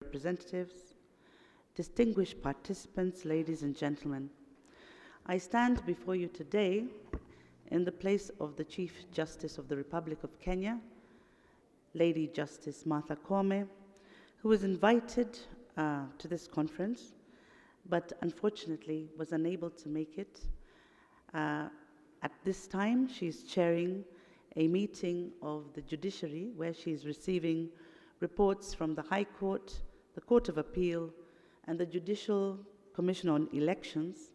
representatives, distinguished participants, ladies and gentlemen. I stand before you today in the place of the Chief Justice of the Republic of Kenya, Lady Justice Martha Koome, who was invited to this conference, but unfortunately was unable to make it. At this time, she's chairing a meeting of the judiciary where she's receiving reports from the High Court, the Court of Appeal, and the Judicial Commission on Elections,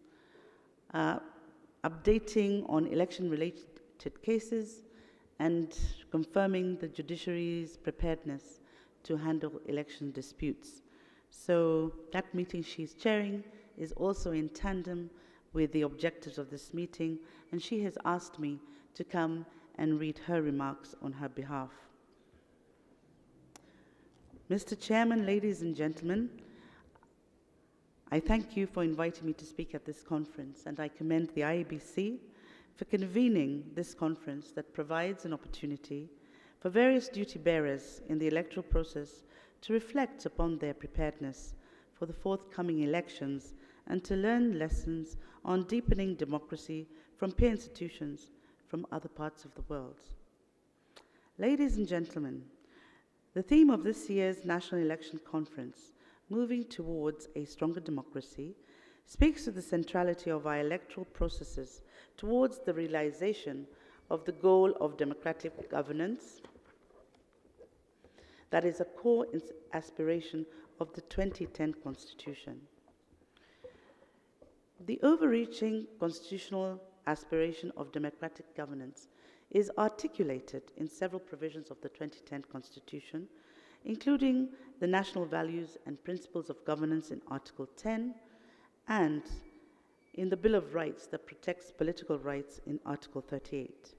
updating on election-related cases and confirming the judiciary's preparedness to handle election disputes. So that meeting she's chairing is also in tandem with the objectives of this meeting, and she has asked me to come and read her remarks on her behalf. Mr. Chairman, ladies and gentlemen, I thank you for inviting me to speak at this conference, and I commend the IEBC for convening this conference that provides an opportunity for various duty bearers in the electoral process to reflect upon their preparedness for the forthcoming elections and to learn lessons on deepening democracy from peer institutions from other parts of the world. Ladies and gentlemen, the theme of this year's National Election Conference, Moving Towards a Stronger Democracy, speaks to the centrality of our electoral processes towards the realization of the goal of democratic governance that is a core aspiration of the 2010 Constitution. The overreaching constitutional aspiration of democratic governance is articulated in several provisions of the 2010 Constitution, including the national values and principles of governance in Article 10 and in the Bill of Rights that protects political rights in Article 38.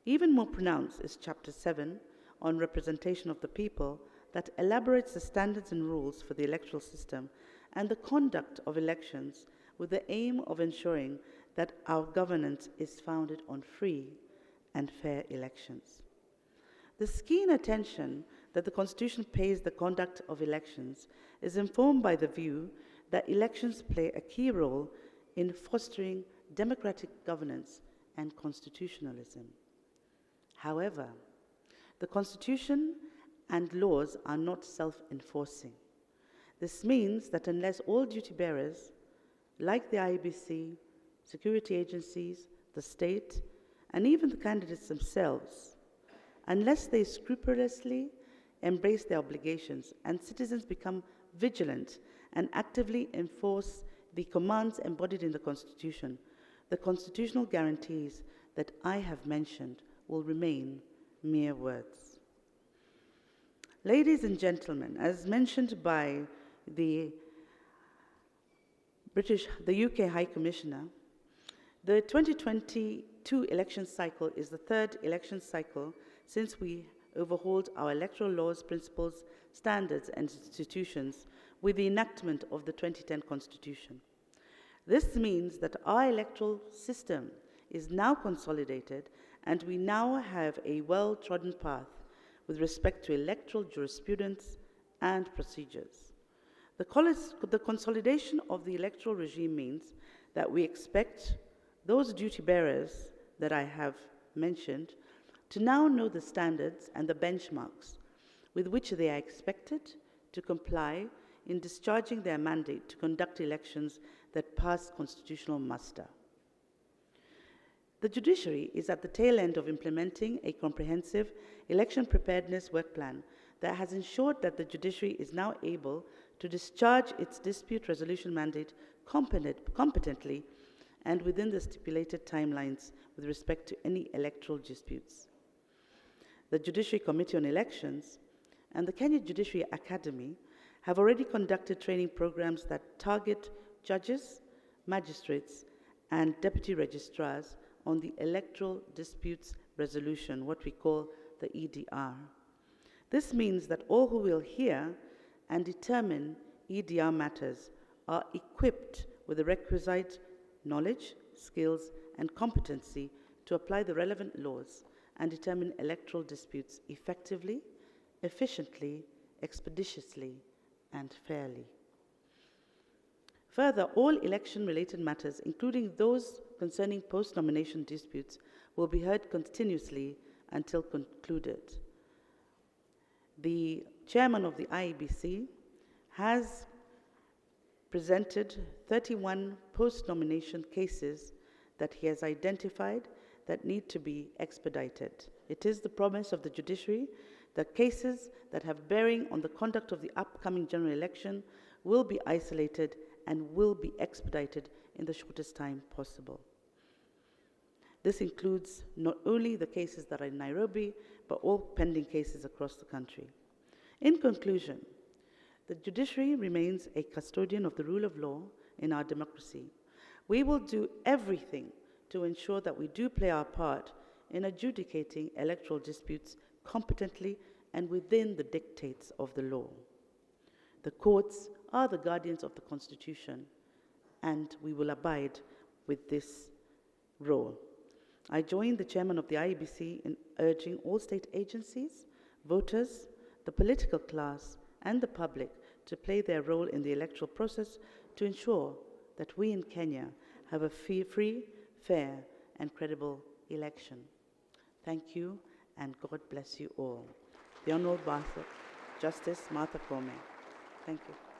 Even more pronounced is Chapter 7 on representation of the people that elaborates the standards and rules for the electoral system and the conduct of elections with the aim of ensuring that our governance is founded on free and fair elections. The keen attention that the Constitution pays the conduct of elections is informed by the view that elections play a key role in fostering democratic governance and constitutionalism. However, the Constitution and laws are not self-enforcing. This means that unless all duty bearers, like the IEBC, security agencies, the state, and even the candidates themselves, unless they scrupulously embrace their obligations and citizens become vigilant and actively enforce the commands embodied in the Constitution, the constitutional guarantees that I have mentioned will remain mere words. Ladies and gentlemen, as mentioned by the UK High Commissioner, the 2022 election cycle is the third election cycle since we overhauled our electoral laws, principles, standards, and institutions with the enactment of the 2010 Constitution. This means that our electoral system is now consolidated, and we now have a well-trodden path with respect to electoral jurisprudence and procedures. The consolidation of the electoral regime means that we expect those duty bearers that I have mentioned to now know the standards and the benchmarks with which they are expected to comply in discharging their mandate to conduct elections that pass constitutional muster. The judiciary is at the tail end of implementing a comprehensive election preparedness work plan that has ensured that the judiciary is now able to discharge its dispute resolution mandate competently and within the stipulated timelines with respect to any electoral disputes. The Judiciary Committee on Elections and the Kenya Judiciary Academy have already conducted training programs that target judges, magistrates, and deputy registrars on the electoral disputes resolution, what we call the EDR. This means that all who will hear and determine EDR matters are equipped with the requisite knowledge, skills, and competency to apply the relevant laws and determine electoral disputes effectively, efficiently, expeditiously, and fairly. Further, all election-related matters, including those concerning post-nomination disputes, will be heard continuously until concluded. The chairman of the IEBC has presented 31 post-nomination cases that he has identified that need to be expedited. It is the promise of the judiciary that cases that have bearing on the conduct of the upcoming general election will be isolated and will be expedited in the shortest time possible. This includes not only the cases that are in Nairobi, but all pending cases across the country. In conclusion, the judiciary remains a custodian of the rule of law in our democracy. We will do everything to ensure that we do play our part in adjudicating electoral disputes competently and within the dictates of the law. The courts are the guardians of the Constitution, and we will abide with this role. I join the chairman of the IEBC in urging all state agencies, voters, the political class, and the public to play their role in the electoral process to ensure that we in Kenya have a free, fair, and credible election. Thank you, and God bless you all. The Honorable Justice Martha Koome. Thank you.